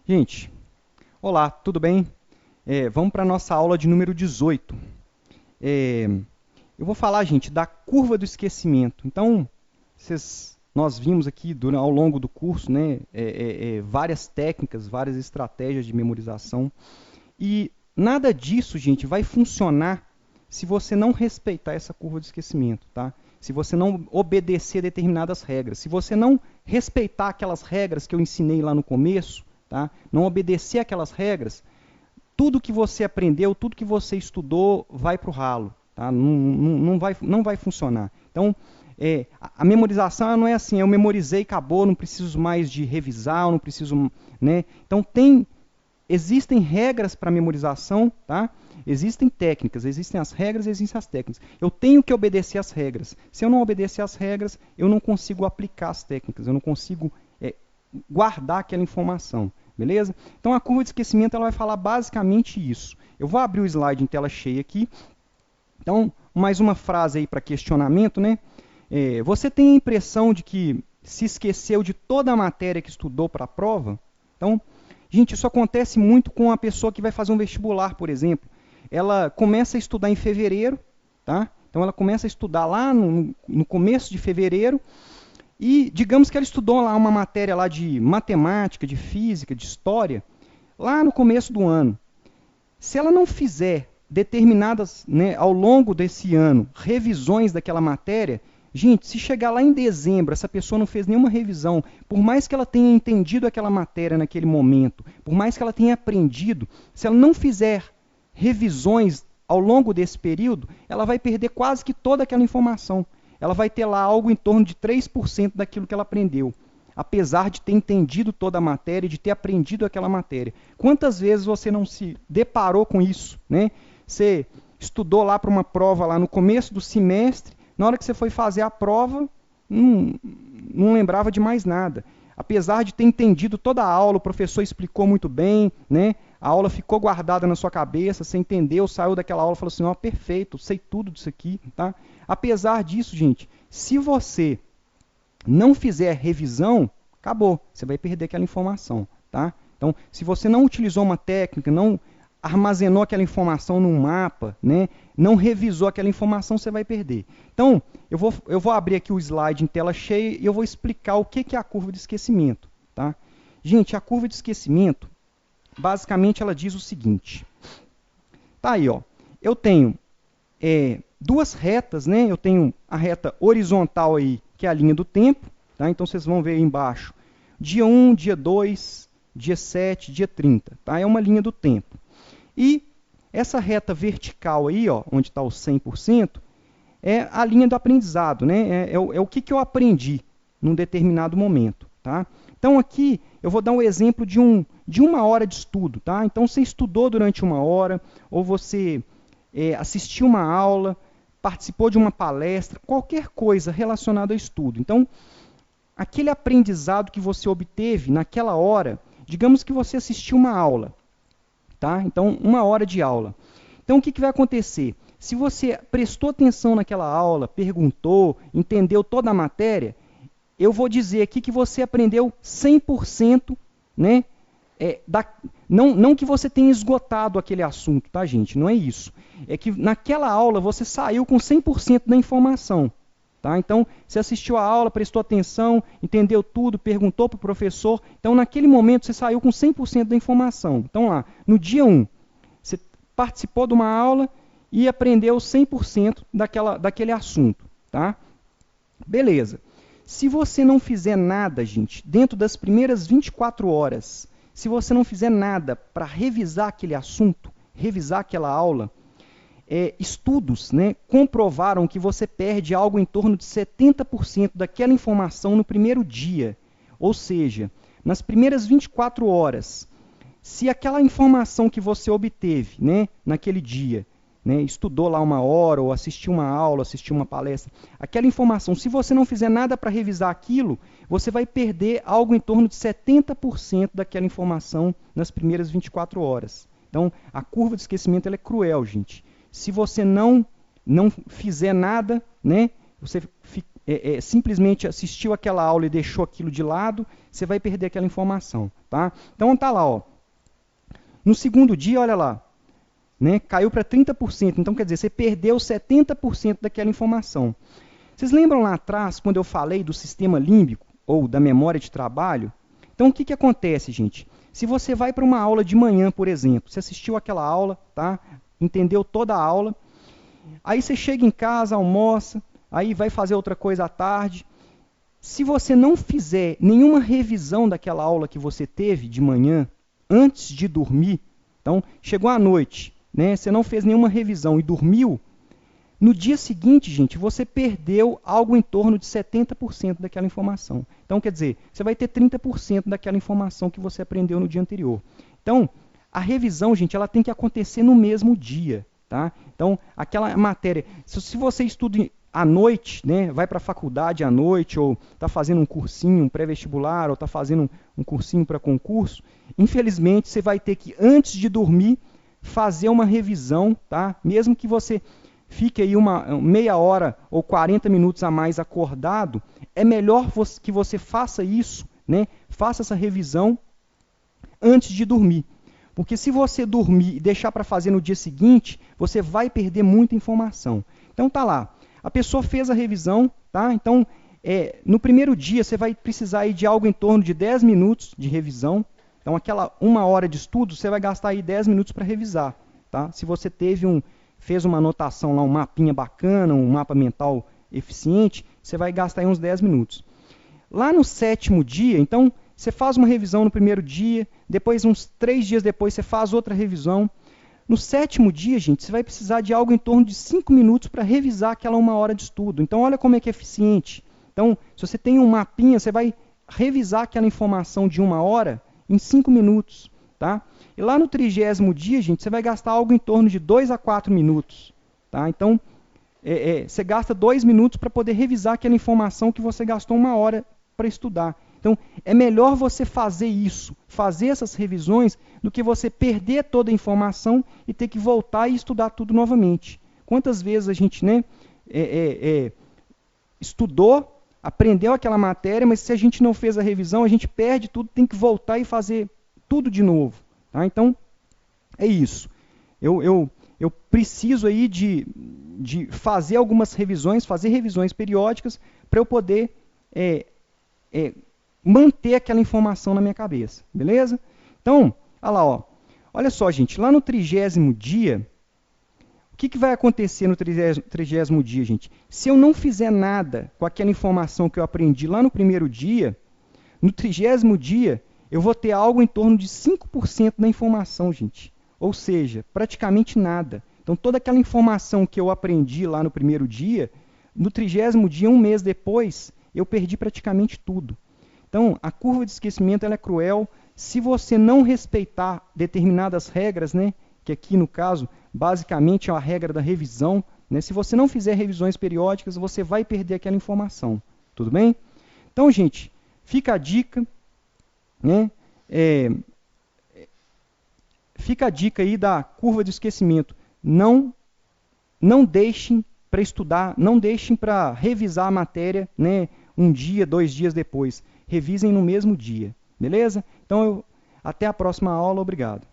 Gente, olá, tudo bem? Vamos para a nossa aula de número 18. É, eu vou falar, gente, da curva do esquecimento. Então, nós vimos aqui ao longo do curso, né, várias técnicas, várias estratégias de memorização. E nada disso, gente, vai funcionar se você não respeitar essa curva de esquecimento, tá? Se você não obedecer determinadas regras. Se você não respeitar aquelas regras que eu ensinei lá no começo, tá? Não obedecer aquelas regras, tudo que você aprendeu, tudo que você estudou vai para o ralo. Tá? Não vai funcionar. Então, a memorização não é assim, eu memorizei e acabou, não preciso mais de revisar, não preciso... Né? Então, existem regras para memorização, tá? Existem técnicas, existem as regras, existem as técnicas. Eu tenho que obedecer às regras. Se eu não obedecer às regras, eu não consigo aplicar as técnicas, eu não consigo guardar aquela informação. Beleza? Então a curva de esquecimento ela vai falar basicamente isso. Eu vou abrir o slide em tela cheia aqui. Então, mais uma frase aí para questionamento, né? Você tem a impressão de que se esqueceu de toda a matéria que estudou para a prova? Então, gente, isso acontece muito com a pessoa que vai fazer um vestibular, por exemplo. Ela começa a estudar em fevereiro, tá? Então ela começa a estudar lá no começo de fevereiro, e digamos que ela estudou lá uma matéria lá de matemática, de física, de história, lá no começo do ano. Se ela não fizer determinadas, né, ao longo desse ano, revisões daquela matéria, gente, se chegar lá em dezembro, essa pessoa não fez nenhuma revisão, por mais que ela tenha entendido aquela matéria naquele momento, por mais que ela tenha aprendido, se ela não fizer revisões ao longo desse período, ela vai perder quase que toda aquela informação. Ela vai ter lá algo em torno de 3% daquilo que ela aprendeu, apesar de ter entendido toda a matéria, de ter aprendido aquela matéria. Quantas vezes você não se deparou com isso, né? Você estudou lá para uma prova lá no começo do semestre, na hora que você foi fazer a prova, não lembrava de mais nada. Apesar de ter entendido toda a aula, o professor explicou muito bem, né? A aula ficou guardada na sua cabeça, você entendeu, saiu daquela aula e falou assim, ó, perfeito, sei tudo disso aqui, tá? Apesar disso, gente, se você não fizer revisão, acabou, você vai perder aquela informação, tá? Então, se você não utilizou uma técnica, não armazenou aquela informação num mapa, né? Não revisou aquela informação, você vai perder. Então, eu vou abrir aqui o slide em tela cheia e eu vou explicar o que é a curva de esquecimento, tá? Gente, a curva de esquecimento, basicamente, ela diz o seguinte. Tá aí, ó. Eu tenho duas retas, né? Eu tenho a reta horizontal aí, que é a linha do tempo, tá? Então vocês vão ver aí embaixo. Dia 1, dia 2, dia 7, dia 30, tá? É uma linha do tempo. E essa reta vertical aí, ó, onde está o 100%, é a linha do aprendizado, né? É o que eu aprendi num determinado momento, tá? Então aqui eu vou dar um exemplo de uma hora de estudo, tá? Então você estudou durante uma hora, ou você assistiu uma aula, participou de uma palestra, qualquer coisa relacionada ao estudo. Então, aquele aprendizado que você obteve naquela hora, digamos que você assistiu uma aula, tá? Então, uma hora de aula. Então, o que vai acontecer? Se você prestou atenção naquela aula, perguntou, entendeu toda a matéria, eu vou dizer aqui que você aprendeu 100%, né? Não que você tenha esgotado aquele assunto, tá, gente? Não é isso. É que naquela aula você saiu com 100% da informação. Tá? Então, você assistiu a aula, prestou atenção, entendeu tudo, perguntou para o professor. Então, naquele momento, você saiu com 100% da informação. Então, lá, no dia 1, você participou de uma aula e aprendeu 100% daquele assunto. Tá? Beleza. Se você não fizer nada, gente, dentro das primeiras 24 horas, se você não fizer nada para revisar aquele assunto, revisar aquela aula, estudos, né, comprovaram que você perde algo em torno de 70% daquela informação no primeiro dia. Ou seja, nas primeiras 24 horas, se aquela informação que você obteve, né, naquele dia, né, estudou lá uma hora, ou assistiu uma aula, assistiu uma palestra, aquela informação, se você não fizer nada para revisar aquilo, você vai perder algo em torno de 70% daquela informação nas primeiras 24 horas. Então, a curva de esquecimento ela é cruel, gente. Se você não fizer nada, né, você simplesmente assistiu aquela aula e deixou aquilo de lado, você vai perder aquela informação. Tá? Então tá lá, ó. No segundo dia, olha lá, né, caiu para 30%. Então, quer dizer, você perdeu 70% daquela informação. Vocês lembram lá atrás, quando eu falei do sistema límbico, ou da memória de trabalho? Então, o que acontece, gente? Se você vai para uma aula de manhã, por exemplo, você assistiu aquela aula, tá? Entendeu toda a aula, aí você chega em casa, almoça, aí vai fazer outra coisa à tarde. Se você não fizer nenhuma revisão daquela aula que você teve de manhã, antes de dormir, então, chegou à noite, né, você não fez nenhuma revisão e dormiu, no dia seguinte, gente, você perdeu algo em torno de 70% daquela informação. Então, quer dizer, você vai ter 30% daquela informação que você aprendeu no dia anterior. Então, a revisão, gente, ela tem que acontecer no mesmo dia. Tá? Então, aquela matéria, se você estuda à noite, né, vai para a faculdade à noite, ou está fazendo um cursinho, um pré-vestibular, ou está fazendo um cursinho para concurso, infelizmente, você vai ter que, antes de dormir, fazer uma revisão, tá? Mesmo que você fique aí uma meia hora ou 40 minutos a mais acordado, é melhor que você faça isso, né? Faça essa revisão antes de dormir. Porque se você dormir e deixar para fazer no dia seguinte, você vai perder muita informação. Então tá lá, a pessoa fez a revisão, tá? Então no primeiro dia você vai precisar aí de algo em torno de 10 minutos de revisão. Então aquela 1 hora de estudo, você vai gastar aí 10 minutos para revisar. Tá? Se você fez uma anotação lá, um mapinha bacana, um mapa mental eficiente, você vai gastar aí uns 10 minutos. Lá no 7º dia, então, você faz uma revisão no primeiro dia, depois, uns 3 dias depois, você faz outra revisão. No 7º dia, gente, você vai precisar de algo em torno de 5 minutos para revisar aquela 1 hora de estudo. Então, olha como é que é eficiente. Então, se você tem um mapinha, você vai revisar aquela informação de 1 hora em 5 minutos. Tá? E lá no 30º dia, gente, você vai gastar algo em torno de 2 a 4 minutos. Tá? Então, você gasta 2 minutos para poder revisar aquela informação que você gastou 1 hora para estudar. Então, é melhor você fazer isso, fazer essas revisões, do que você perder toda a informação e ter que voltar e estudar tudo novamente. Quantas vezes a gente, né, estudou, aprendeu aquela matéria, mas se a gente não fez a revisão, a gente perde tudo, tem que voltar e fazer tudo de novo. Tá? Então, é isso. Eu preciso aí de fazer algumas revisões, fazer revisões periódicas, para eu poder manter aquela informação na minha cabeça. Beleza? Então, olha lá, ó. Olha só, gente, lá no 30º dia, o que vai acontecer no 30º dia, gente? Se eu não fizer nada com aquela informação que eu aprendi lá no primeiro dia, no 30º dia, eu vou ter algo em torno de 5% da informação, gente. Ou seja, praticamente nada. Então, toda aquela informação que eu aprendi lá no primeiro dia, no 30º dia, 1 mês depois, eu perdi praticamente tudo. Então, a curva de esquecimento ela é cruel. Se você não respeitar determinadas regras, né, que aqui, no caso, basicamente é a regra da revisão, né, se você não fizer revisões periódicas, você vai perder aquela informação. Tudo bem? Então, gente, fica a dica, né? Fica a dica aí da curva de esquecimento. Não deixem para estudar, não deixem para revisar a matéria, né, 1 dia, 2 dias depois. Revisem no mesmo dia. Beleza? Então, até a próxima aula. Obrigado.